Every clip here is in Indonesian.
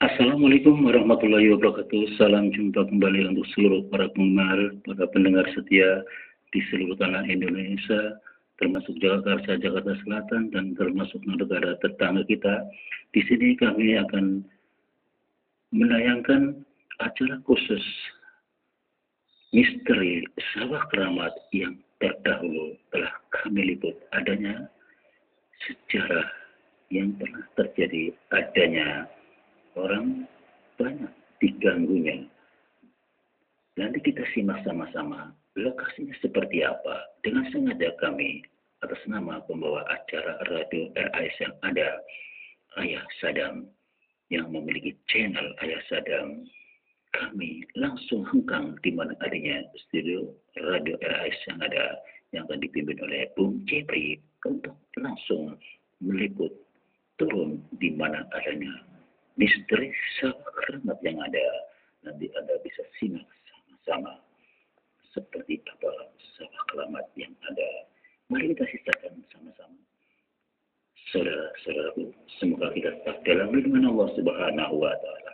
Assalamualaikum warahmatullahi wabarakatuh. Salam jumpa kembali untuk seluruh para penggemar, para pendengar setia di seluruh tanah Indonesia, termasuk Jakarta, Jakarta Selatan, dan termasuk negara tetangga kita. Di sini kami akan menayangkan acara khusus misteri sawah keramat yang terdahulu telah kami liput adanya sejarah yang pernah terjadi adanya orang banyak diganggunya. Nanti kita simak sama-sama lokasinya seperti apa. Dengan sengaja kami atas nama pembawa acara Radio RAS yang ada, Ayah Sadam, yang memiliki channel Ayah Sadam, kami langsung hengkang di mana adanya studio Radio RAS yang ada, yang akan dipimpin oleh Bung Jepri untuk langsung meliput turun di mana adanya misteri sawah keramat yang ada. Nanti Anda bisa simak sama-sama seperti apa sawah keramat yang ada. Mari kita sisakan sama-sama. Saudara-saudaraku, semoga kita tetap dalam lindungan Allah Subhanahu wa Ta'ala.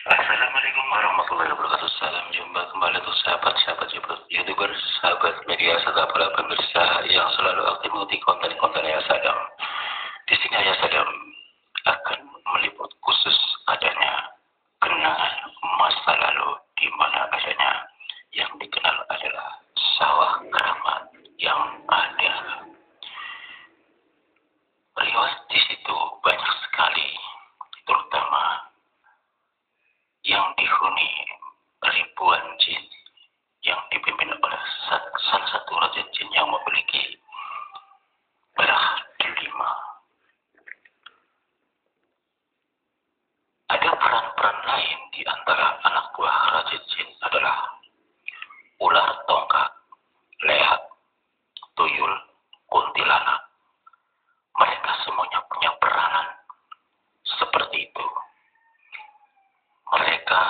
Assalamualaikum warahmatullahi wabarakatuh. Salam jumpa kembali untuk sahabat-sahabat YouTuber, sahabat media, serta para pemirsa yang selalu aktif mengikuti konten-konten Ayah Sadam. Di sini Ayah Sadam akan meliput khusus adanya kenangan masa lalu di mana adanya yang dikenal adalah sawah keramat yang ada. Riwayat di situ banyak sekali, terutama yang dihuni ribuan jin yang dipimpin oleh salah satu raja jin yang memiliki darah delima. Ada peran-peran lain di antara anak buah raja jin adalah ular tongkat, leak, tuyul, kuntilanak. Mereka semuanya punya peranan seperti itu. Mereka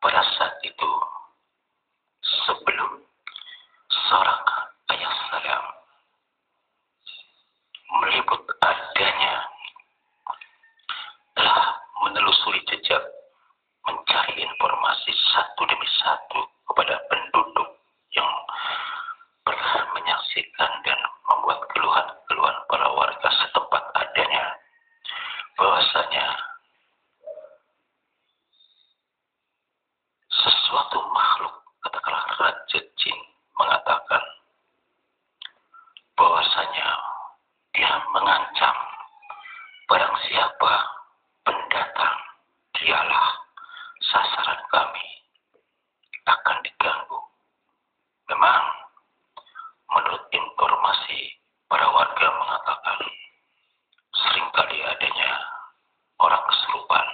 pada saat itu sebelum seorang Ayah Sadam meliput adanya telah menelusuri jejak, mencari informasi satu demi satu kepada penduduk yang pernah menyaksikan dan membuat keluhan-keluhan para warga setempat adanya bahwasanya sesuatu makhluk, katakanlah raja jin, mengatakan bahwasanya dia mengancam barang siapa pendatang, dialah sasaran kami, akan diganggu. Memang menurut informasi para warga mengatakan seringkali adanya orang kesurupan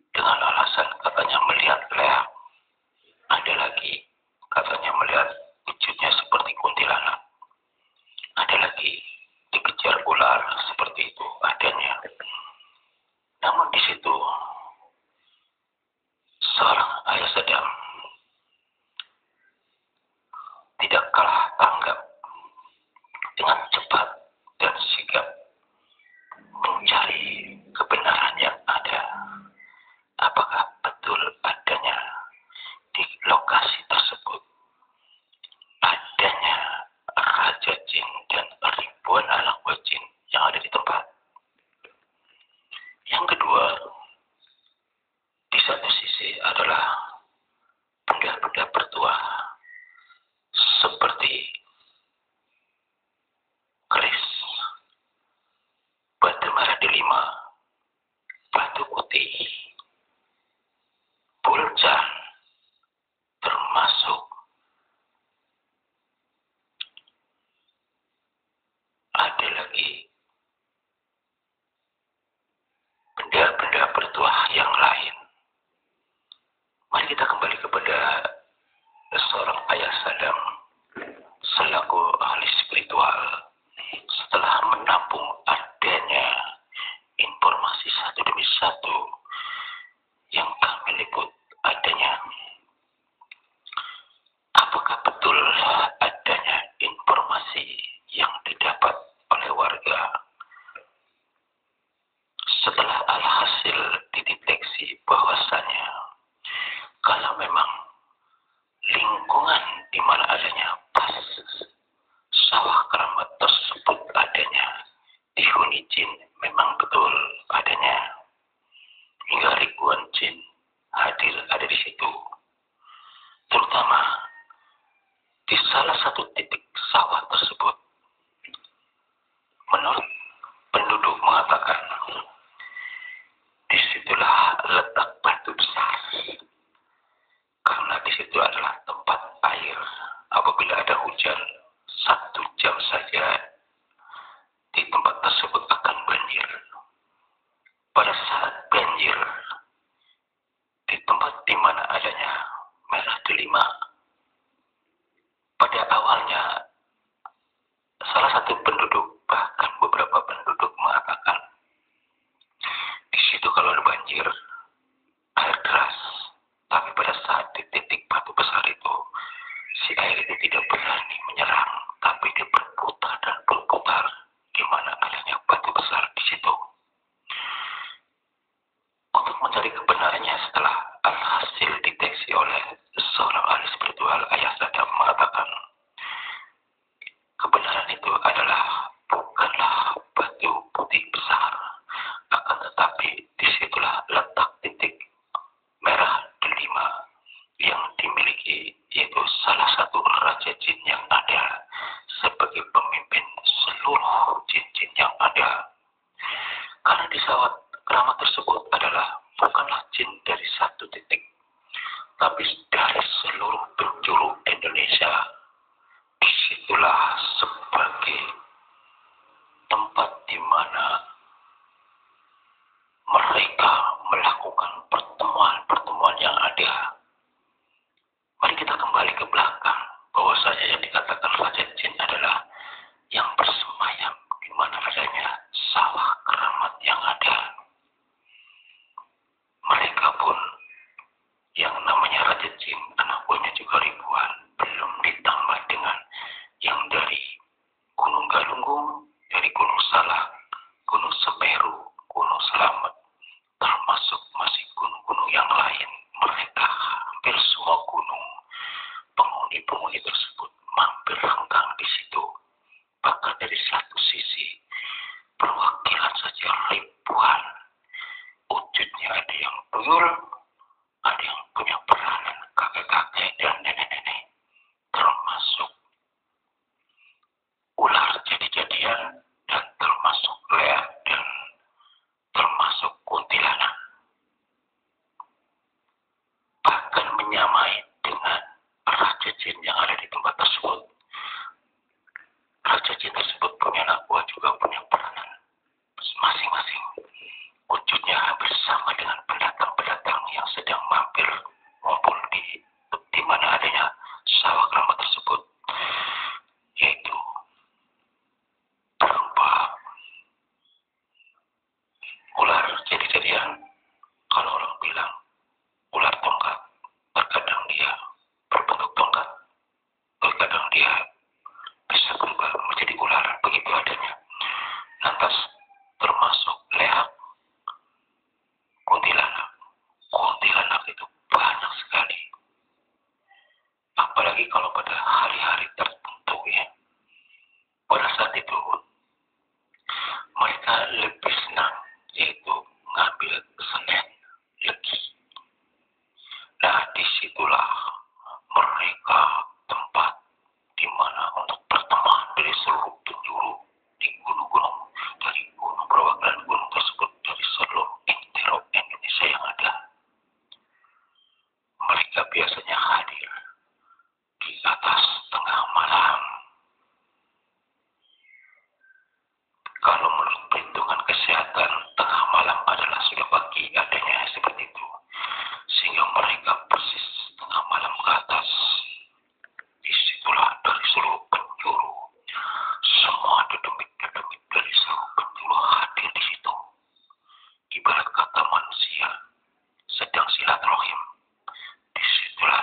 dengan alasan katanya melihat leak, ada lagi katanya melihat wujudnya seperti kuntilanak, ada lagi dikejar ular seperti itu adanya. Namun di situ seorang Ayah Sadam tidak kalah tanggap, dengan cepat dan sigap mencari kebenaran yang ada. Apakah betul adanya di lokasi tersebut adanya raja jin dan ribuan anak buah jin yang ada di tempat. Yang kedua, di satu sisi adalah tersebut. Menurut penduduk mengatakan, disitulah letak batu besar. Karena di situ adalah tempat air. Apabila ada hujan, 1 jam saja di tempat tersebut akan banjir. Pada saat banjir, di tempat di mana adanya merah delima, pada awalnya salah satu penduduk, bahkan beberapa penduduk mengatakan, di situ kalau ada banjir, air deras. Tapi pada saat di titik batu besar itu, si air itu tidak berani menyerang, tapi dia berputar dan berputar di mana adanya batu besar di situ. Untuk mencari kebenarannya, setelah alhasil deteksi oleh seorang ahli spiritual, Ayah Sadam mengatakan, kebenaran itu adalah bukanlah batu putih besar, akan tetapi disitulah letak titik merah delima yang dimiliki, yaitu salah satu raja jin yang ada sebagai pemimpin seluruh jin-jin yang ada. Karena di sawat keramat tersebut adalah bukanlah jin dari satu titik, tapi dari seluruh penjuru Indonesia. Disitulah sebagai tempat di mana mereka melakukan pertemuan-pertemuan yang ada. Mari kita kembali ke belakang, bahwasanya yang dikatakan raja jin adalah yang bersemayam di mana adanya sawah keramat yang ada. Mereka pun yang namanya raja jin, anak buahnya juga ribuan, belum ditambah dengan yang dari Gunung Galunggung, dari Gunung Salak, Gunung Semeru, Gunung Selamat, termasuk masih gunung-gunung yang lain. Mereka hampir semua gunung, penghuni-penghuni tersebut mampir renggang di situ. Bahkan dari satu sisi, perwakilan saja ribuan. Wujudnya ada yang tuyul, ada yang punya peranan kakek-kakek dan nenek-nenek, termasuk ular jadi-jadian, dan termasuk leak, dan termasuk kuntilanak. Bahkan menyamai dengan raja jin yang ada di tempat tersebut. Raja jin tersebut punya anak buah juga punya peranan masing-masing. Wujudnya hampir sama dengan pendatang-pendatang yang sedang mampir ngumpul di mana adanya sawah keramat tersebut, yaitu berupa ular jadi-jadian. Kalau orang bilang ular tongkat, terkadang dia berbentuk tongkat, terkadang dia bisa berubah menjadi ular, begitu adanya. Lantas termasuk leak, kuntilanak. Kuntilanak itu banyak sekali. Apalagi kalau pada hari-hari tertentu ya. Pada saat itu mereka lebih senang, yaitu mengambil Senin Legi. Nah, disitulah mereka tempat di mana untuk pertemuan dari seluruh penjuru di gunung-gunung, dari gunung perwakilan gunung tersebut, dari seluruh intero Indonesia yang ada. Mereka biasanya hadir di atas tengah malam. Kalau menurut perhitungan kesehatan, tengah malam adalah sudah pagi adanya seperti itu. Sehingga mereka persis tengah malam ke atas. Disitulah dari seluruh penjuru, semua dedemit-dedemit dari seluruh penjuru hadir di situ. Ibarat kata manusia sedang silaturahim, disitulah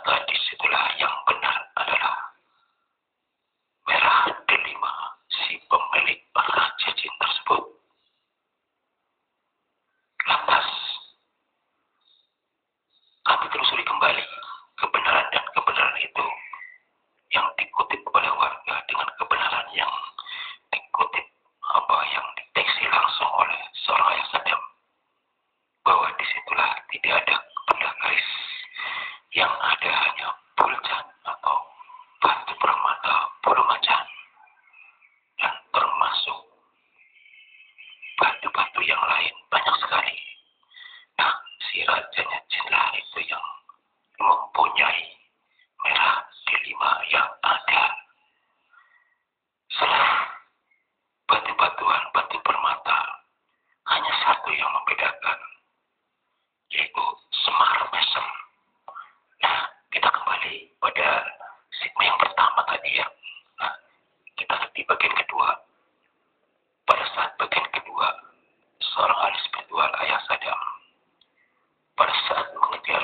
ternyata disitulah yang benar adalah merah delima, si pemilik raja jin tersebut. Lantas, kami telusuri kembali kebenaran dan kebenaran itu yang dikutip oleh warga dengan kebenaran yang dikutip yang dideteksi langsung oleh seorang ayah sadam, bahwa disitulah tidak ada benda garis, yang ada hanya buljan atau batu permata bulu macan, dan termasuk batu-batu yang lain banyak sekali. Nah, si rajanya jinlah itu yang mempunyai merah delima yang ada. Setelah batu-batuan, batu permata, hanya satu yang membedakan, yaitu semar mesem. Nah, kita kembali pada segmen yang pertama tadi ya. Nah, kita di bagian kedua. Pada saat bagian kedua, seorang ahli spiritual ayah sadam, pada saat mengejar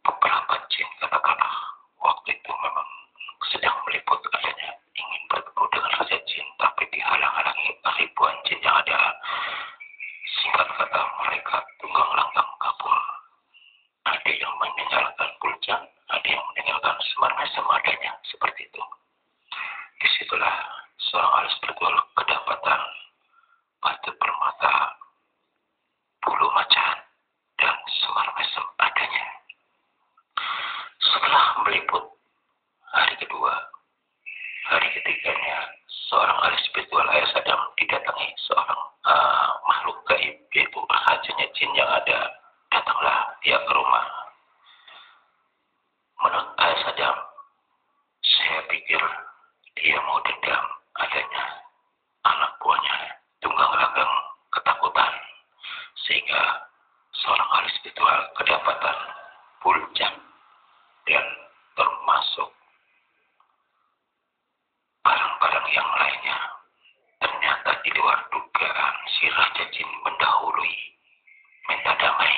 beberapa jin, katakanlah waktu itu memang sedang meliput adanya ingin bertemu dengan raja jin, tapi dihalang-halangi ribuan jin yang ada. Singkat kata, mereka tunggang langgang kabur. Ada yang meninggalkan buljan, ada yang meninggalkan semar mesem adanya, seperti itu. Disitulah seorang ahli spiritual kedapatan batu permata bulu macan dan semar mesem adanya. Setelah meliput hari kedua, hari ketiganya, seorang ahli spiritual ayah sadam didatangi seorang makhluk gaib, yaitu rajanya jin yang ada. Datanglah dia ke rumah. Menurut ayah sadam, saya pikir dia mau dendam adanya anak buahnya tunggang langgang ketakutan, sehingga seorang ahli spiritual kedapatan buljan dan termasuk barang-barang yang lainnya. Ternyata di luar dugaan, si raja jin mendahului minta damai.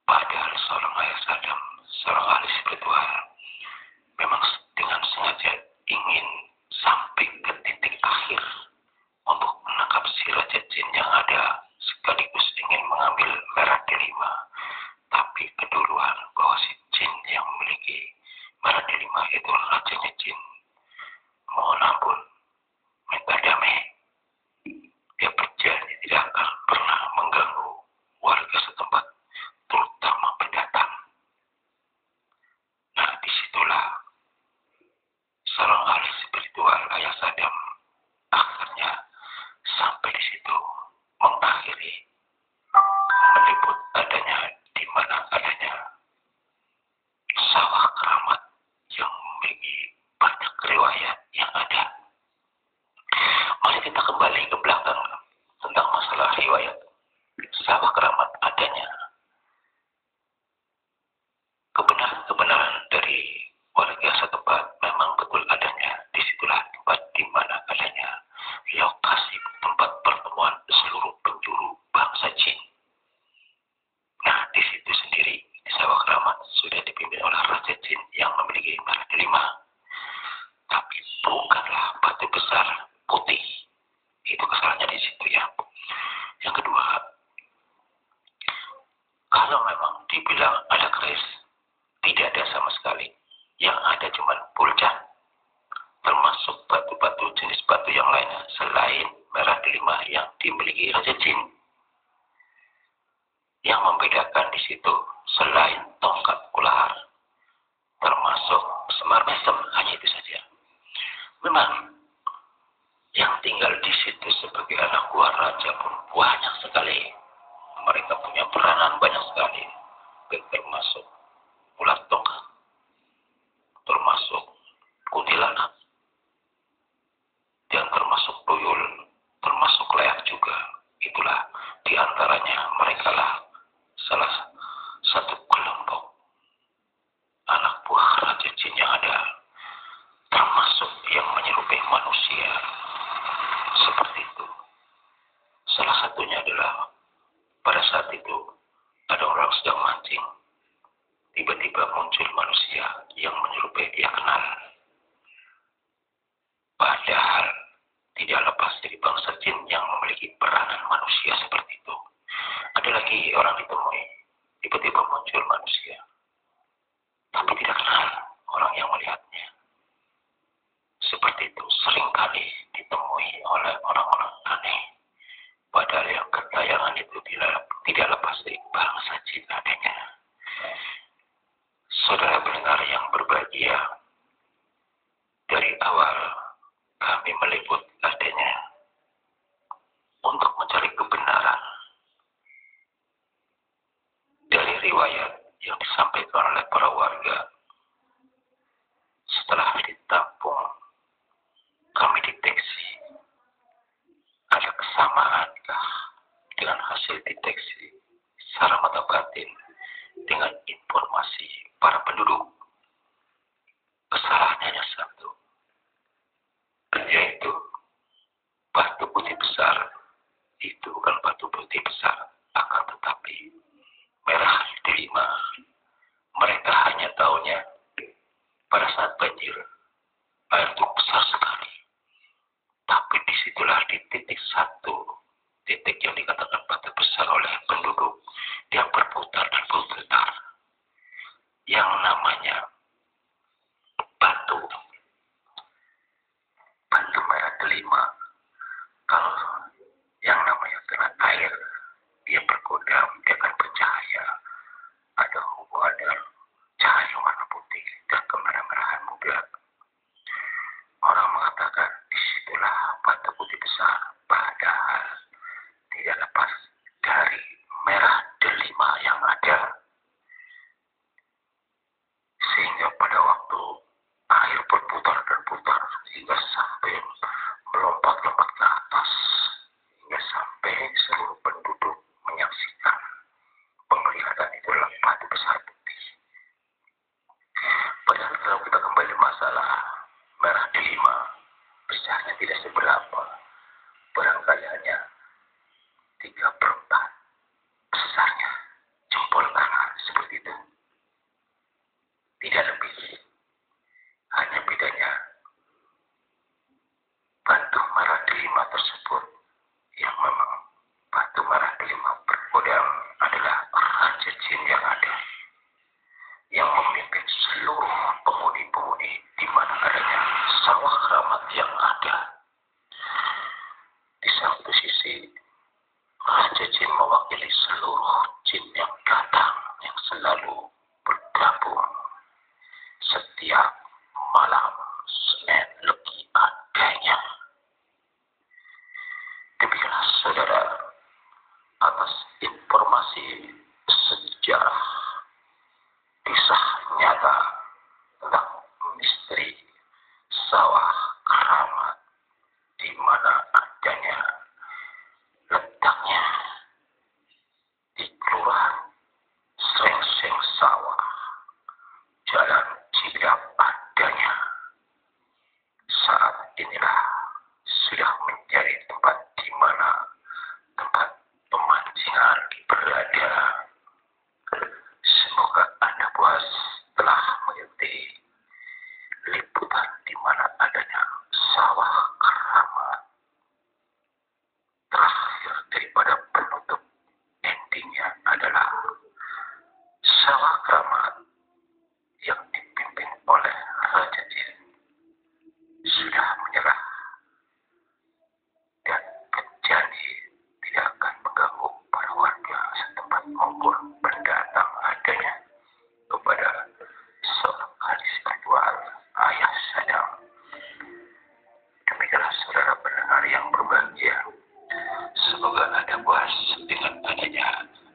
Padahal seorang ayah sadam, seorang ahli spiritual, memang dengan sengaja ingin sampai ke titik akhir untuk menangkap si raja jin yang ada, sekaligus ingin mengambil merah delima. Tapi keduluan bahwa si jin yang memiliki merah delima itu rajanya jin. Mohon ampun, minta damai. Dia berjanji tidak akan pernah mengganggu warga setempat, terutama pendatang. Nah, disitulah seorang ahli spiritual ayah sadam akhirnya sampai di situ, mengakhiri meliput adanya di mana adanya sawah keramat yang memiliki banyak riwayat yang ada. Mari kita kembali ke belakang tentang masalah riwayat sawah keramat adanya. Kebenaran dari warga setempat memang betul adanya. Disitulah tempat di mana adanya lokasi tempat pertemuan seluruh penjuru bangsa jin. Nah, di situ sendiri di sawah keramat sudah dipimpin oleh raja jin yang memiliki merah delima. Tapi bukanlah batu besar putih. Itu kesalahannya di situ ya. Yang kedua, kalau memang dibilang ada keris, tidak ada sama sekali. Yang ada cuma buljan, termasuk batu-batu jenis batu yang lainnya selain merah delima yang dimiliki raja jin. Yang membedakan di situ selain tongkat ular, termasuk semar mesem, hanya itu saja. Memang yang tinggal di situ sebagai anak buah raja pun banyak sekali. Mereka punya peranan banyak sekali, termasuk ular tongkat, termasuk kuntilanak, dan termasuk tuyul, termasuk leak juga. Itulah diantaranya mereka lah salah ia kenal. Padahal tidak lepas dari bangsa jin yang memiliki peranan manusia seperti itu. Ada lagi orang ditemui, tiba-tiba muncul manusia, tapi tidak kenal orang yang melihatnya. Seperti itu seringkali ditemui oleh orang-orang aneh. Padahal yang ketayangan itu tidak lepas dari bangsa jin adanya. Saudara pendengar yang berbahagia, dari awal kami meliput adanya untuk mencari kebenaran dari riwayat yang disampaikan oleh para warga. Setelah ditampung, kami deteksi ada kesamankah dengan hasil deteksi secara mata batin dengan informasi para penduduk. Kesalahannya hanya satu, yaitu batu putih besar itu bukan batu putih besar, akan tetapi merah delima. Mereka hanya tahunya pada saat banjir air itu besar sekali. Tapi disitulah di titik satu, titik yang dikatakan batu besar oleh penduduk, dia berputar dan berputar. Yang namanya batu merah delima. Kalau yang namanya kena air, dia berkodam, dia akan bercahaya. Ada hubungan dengan cahaya warna putih dan kemerah-merahan muda. Orang mengatakan disitulah batu putih besar, padahal tidak lepas dari merah delima yang ada. Sehingga pada waktu air berputar dan putar hingga sampai melompat-lompat ke atas, hingga sampai seluruh penduduk menyaksikan penglihatan itu adalah batu besar putih. Padahal kalau kita kembali masalah merah delima, besarnya tidak seberapa, barangkali hanya 3/4 besarnya jempol tangan, seperti itu. Tidak lebih. Hanya bedanya batu merah delima tersebut yang memang batu merah delima berkodam adalah raja jin yang ada, yang memimpin seluruh penghuni-penghuni di mana adanya sawah keramat yang ada. Di satu sisi raja jin mewakili seluruh jin yang datang, yang selalu bergabung setiap malam Senin Legi adanya. Demikianlah saudara, atas informasi sejarah kisah nyata tentang misteri sawah keramat, di mana adanya letaknya di kelurahan Srengseng Sawah, Jalan Cilap adanya. Saat inilah sudah menjadi tempat di mana tempat pemancingan berada. Semoga Anda puas telah mengikuti liputan di mana adanya sawah keramat. Terakhir daripada penutup, endingnya adalah sawah keramat yang dipimpin oleh Raja Jin sudah menyerah dan berjanji tidak akan mengganggu para warga setempat maupun pendatang adanya kepada seorang ahli spiritual ayah sadang. Demikianlah saudara pendengar yang berbahagia. Semoga Anda puas dengan adanya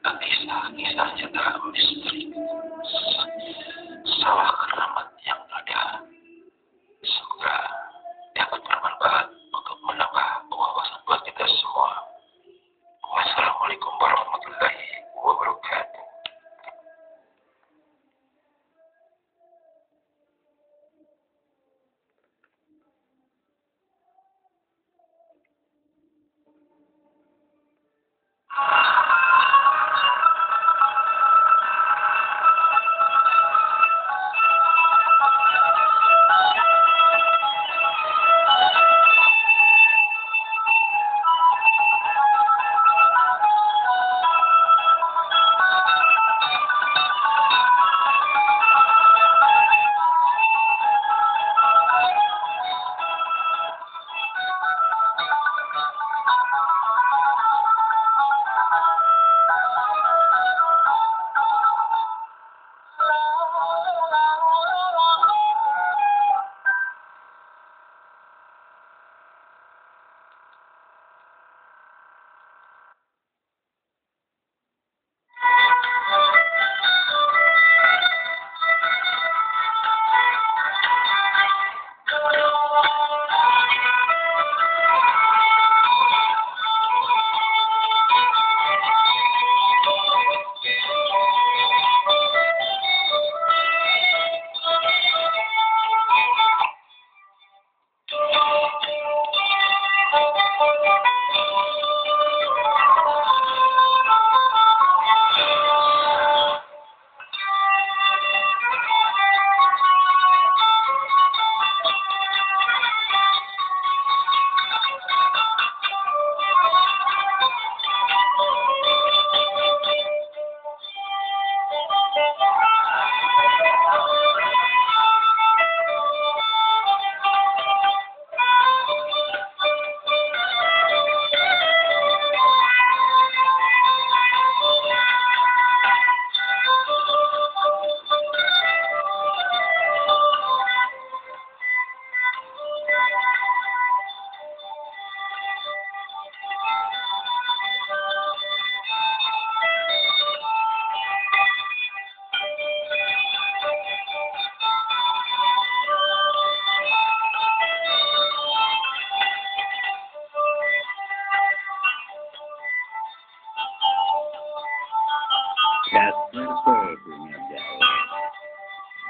kisah-kisah nyata misteri sawah keramat yang ada. Semoga dapat bermanfaat untuk menambah wawasan buat kita semua. Wassalamualaikum warahmatullahi wabarakatuh.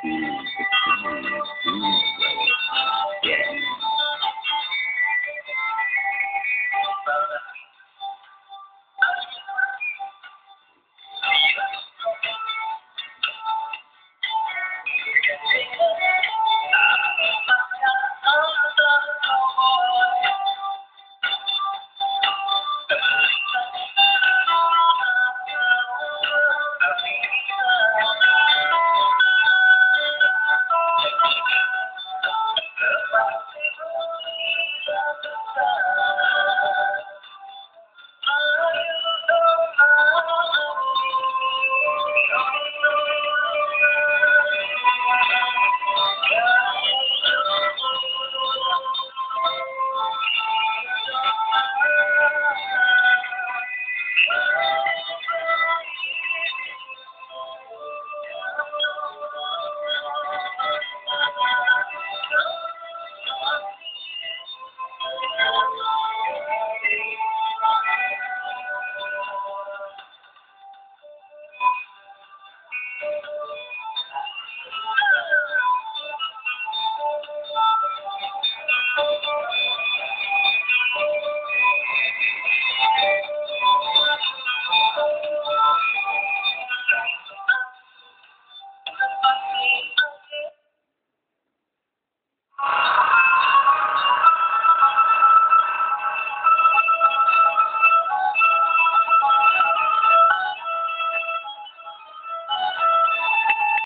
betul, betul.